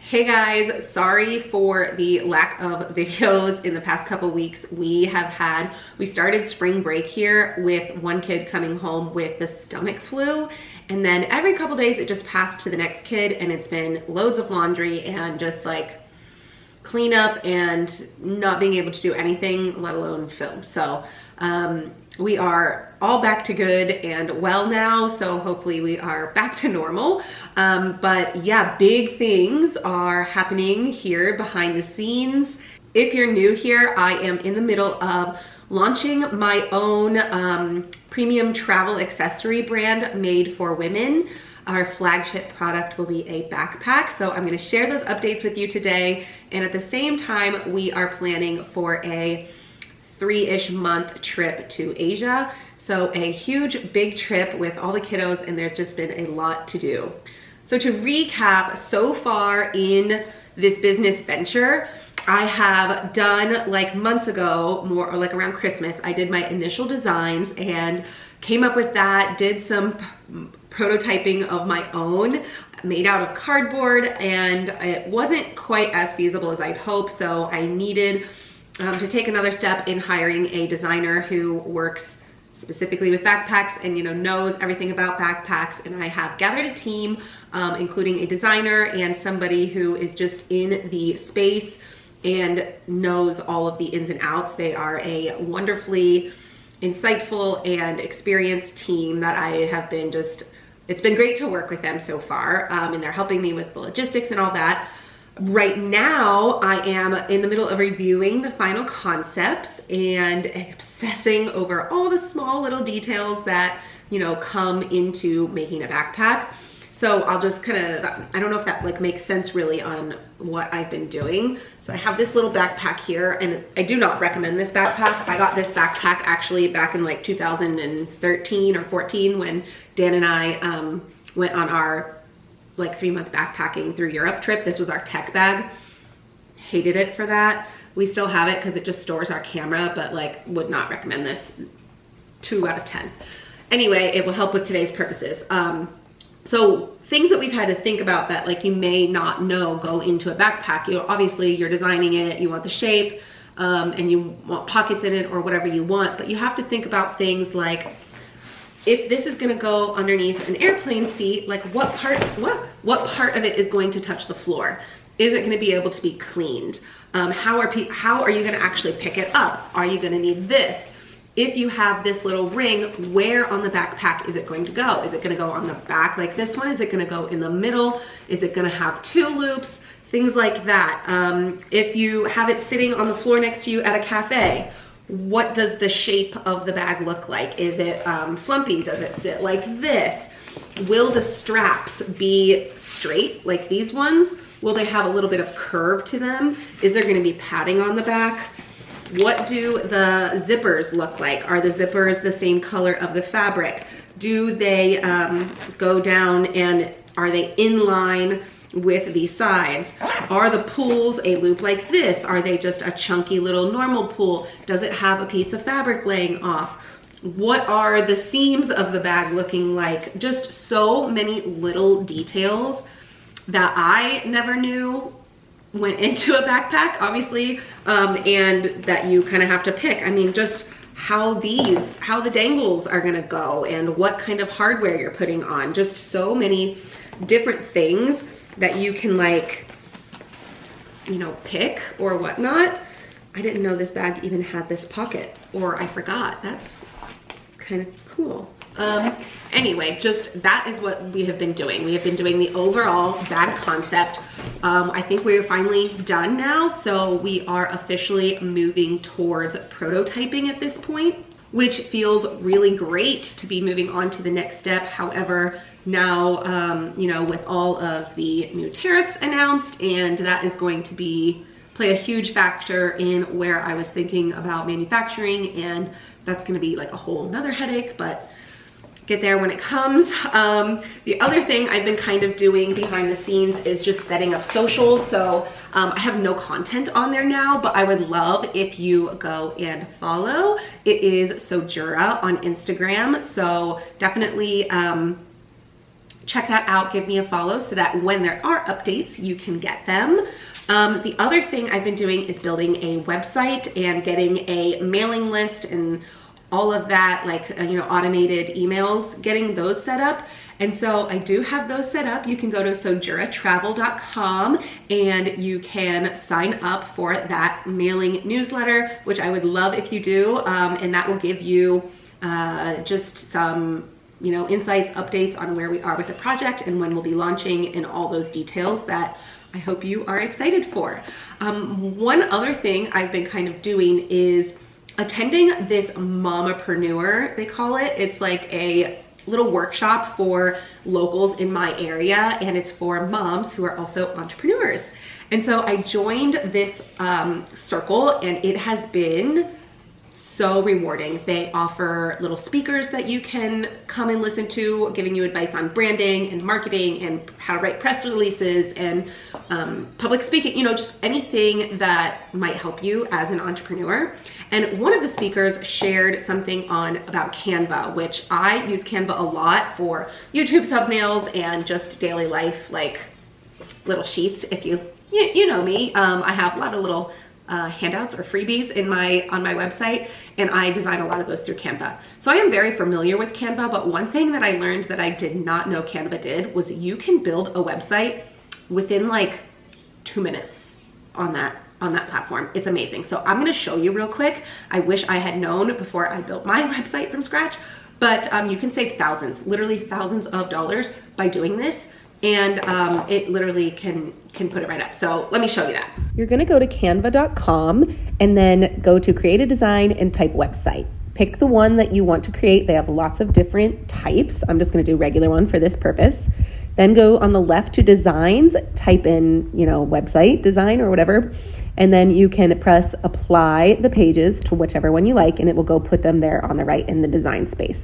Hey guys, sorry for the lack of videos in the past couple weeks. We started spring break here with one kid coming home with the stomach flu, and then every couple days it just passed to the next kid, and it's been loads of laundry and just like cleanup and not being able to do anything, let alone film. So we are all back to good and well now, so hopefully we are back to normal. But yeah, big things are happening here behind the scenes. If you're new here, I am in the middle of launching my own premium travel accessory brand made for women. Our flagship product will be a backpack, so I'm going to share those updates with you today. And at the same time, we are planning for a 3-ish month trip to Asia. So a huge, big trip with all the kiddos, and there's just been a lot to do. So to recap, so far in this business venture, I have done, like months ago, more or like around Christmas, I did my initial designs and came up with that, did some prototyping of my own made out of cardboard, and it wasn't quite as feasible as I'd hoped, so I needed to take another step in hiring a designer who works specifically with backpacks and knows everything about backpacks. And I have gathered a team, including a designer and somebody who is just in the space and knows all of the ins and outs. They are a wonderfully insightful and experienced team that I have been it's been great to work with them so far, and they're helping me with the logistics and all that. Right now, I am in the middle of reviewing the final concepts and obsessing over all the small little details that, come into making a backpack. So I'll just I don't know if that like makes sense really on what I've been doing. So I have this little backpack here, and I do not recommend this backpack. I got this backpack actually back in like 2013 or 14 when Dan and I went on our like 3-month backpacking through Europe trip. This was our tech bag. Hated it for that. We still have it because it just stores our camera, but like would not recommend this. 2 out of 10. Anyway, it will help with today's purposes. So things that we've had to think about that like you may not know go into a backpack. Obviously you're designing it, you want the shape, and you want pockets in it or whatever you want, but you have to think about things like, if this is gonna go underneath an airplane seat, like what part of it is going to touch the floor? Is it gonna be able to be cleaned? How are you gonna actually pick it up? Are you gonna need this? If you have this little ring, where on the backpack is it going to go? Is it gonna go on the back like this one? Is it gonna go in the middle? Is it gonna have 2 loops? Things like that. If you have it sitting on the floor next to you at a cafe, what does the shape of the bag look like? Is it flumpy? Does it sit like this? Will the straps be straight like these ones? Will they have a little bit of curve to them? Is there gonna be padding on the back? What do the zippers look like? Are the zippers the same color of the fabric? Do they go down and are they in line with the sides? Are the pulls a loop like this? Are they just a chunky little normal pull? Does it have a piece of fabric laying off? What are the seams of the bag looking like? Just so many little details that I never knew went into a backpack, obviously, and that you kind of have to pick. I mean, just how the dangles are gonna go and what kind of hardware you're putting on. Just so many different things that you can like, pick or whatnot. I didn't know this bag even had this pocket, or I forgot. That's kind of cool. Anyway, just that is what we have been doing. We have been doing the overall bag concept. I think we're finally done now, so we are officially moving towards prototyping at this point, which feels really great to be moving on to the next step. However, now, with all of the new tariffs announced, and that is going to play a huge factor in where I was thinking about manufacturing, and that's gonna be like a whole nother headache, but get there when it comes. The other thing I've been kind of doing behind the scenes is just setting up socials. So I have no content on there now, but I would love if you go and follow. It is Sojura on Instagram. So definitely check that out, give me a follow so that when there are updates, you can get them. The other thing I've been doing is building a website and getting a mailing list and all of that, like, you know, automated emails, getting those set up. And so I do have those set up. You can go to sojuratravel.com and you can sign up for that mailing newsletter, which I would love if you do. And that will give you just some, you know, insights, updates on where we are with the project and when we'll be launching and all those details that I hope you are excited for. One other thing I've been kind of doing is attending this Mompreneur, they call it. It's like a little workshop for locals in my area, and it's for moms who are also entrepreneurs. And so I joined this circle, and it has been so rewarding. They offer little speakers that you can come and listen to, giving you advice on branding and marketing and how to write press releases and public speaking, you know, just anything that might help you as an entrepreneur. And one of the speakers shared something about Canva, which I use Canva a lot for YouTube thumbnails and just daily life, like little sheets. If you know me, I have a lot of little handouts or freebies on my website, and I design a lot of those through Canva. So I am very familiar with Canva, but one thing that I learned that I did not know Canva did was you can build a website within like 2 minutes on that platform. It's amazing. So I'm gonna show you real quick. I wish I had known before I built my website from scratch, but you can save thousands, literally thousands of dollars by doing this. And it literally can put it right up. So let me show you that. You're gonna go to canva.com and then go to create a design and type website. Pick the one that you want to create. They have lots of different types. I'm just gonna do regular one for this purpose. Then go on the left to designs, type in, you know, website design or whatever, and then you can press apply the pages to whichever one you like, and it will go put them there on the right in the design space.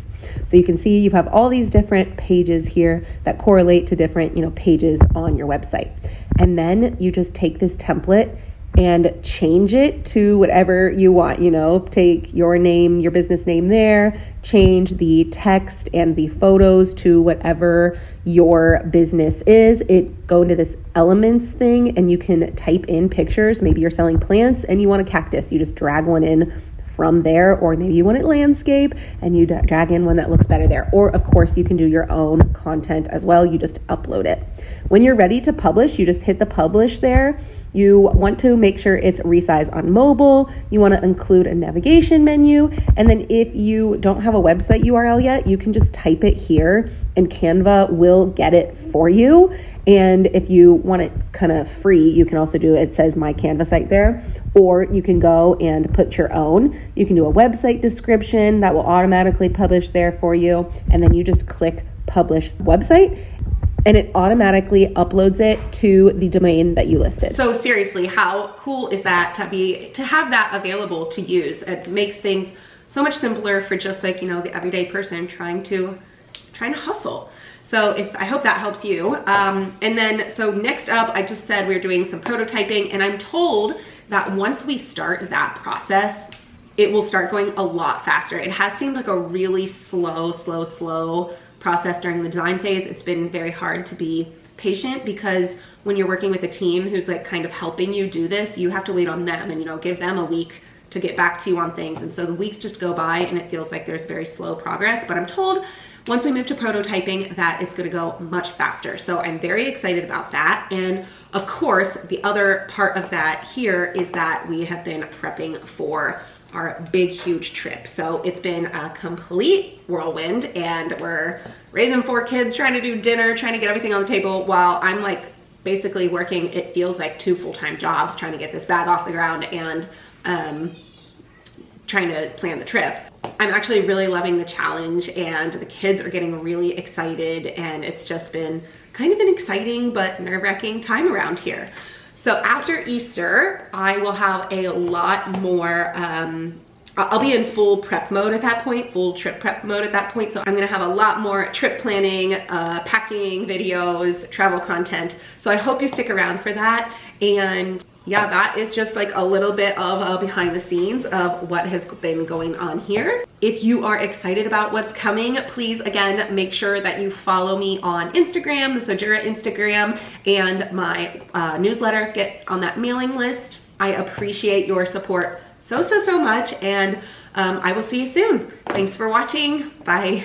So you can see you have all these different pages here that correlate to different, you know, pages on your website. And then you just take this template and change it to whatever you want, you know, take your name, your business name there, change the text and the photos to whatever your business is. Go into this elements thing and you can type in pictures. Maybe you're selling plants and you want a cactus. You just drag one in from there, or maybe you want it landscape and you drag in one that looks better there. Or of course you can do your own content as well. You just upload it. When you're ready to publish, you just hit the publish there. You want to make sure it's resize on mobile. You want to include a navigation menu. And then if you don't have a website URL yet, you can just type it here and Canva will get it for you. And if you want it kind of free, you can also do it says my Canva site there, or you can go and put your own. You can do a website description that will automatically publish there for you. And then you just click publish website and it automatically uploads it to the domain that you listed. So seriously, how cool is that to have that available to use? It makes things so much simpler for just like, you know, the everyday person trying to hustle. So I hope that helps you. And then, so next up, I just said we're doing some prototyping, and I'm told that once we start that process, it will start going a lot faster. It has seemed like a really slow process during the design phase. It's been very hard to be patient because when you're working with a team who's like kind of helping you do this, you have to wait on them and, you know, give them a week to get back to you on things. And so the weeks just go by and it feels like there's very slow progress, but I'm told once we move to prototyping that it's gonna go much faster. So I'm very excited about that. And of course, the other part of that here is that we have been prepping for our big, huge trip. So it's been a complete whirlwind and we're raising 4 kids, trying to do dinner, trying to get everything on the table while I'm like basically working, it feels like 2 full-time jobs, trying to get this bag off the ground and trying to plan the trip. I'm actually really loving the challenge and the kids are getting really excited, and it's just been kind of an exciting but nerve-wracking time around here. So after Easter, I will have a lot more, I'll be in full prep mode at that point, full trip prep mode at that point. So I'm gonna have a lot more trip planning, packing videos, travel content. So I hope you stick around for that. And yeah, that is just like a little bit of a behind the scenes of what has been going on here. If you are excited about what's coming, please again, make sure that you follow me on Instagram, the Sojura Instagram, and my newsletter. Get on that mailing list. I appreciate your support so much, and I will see you soon. Thanks for watching. Bye.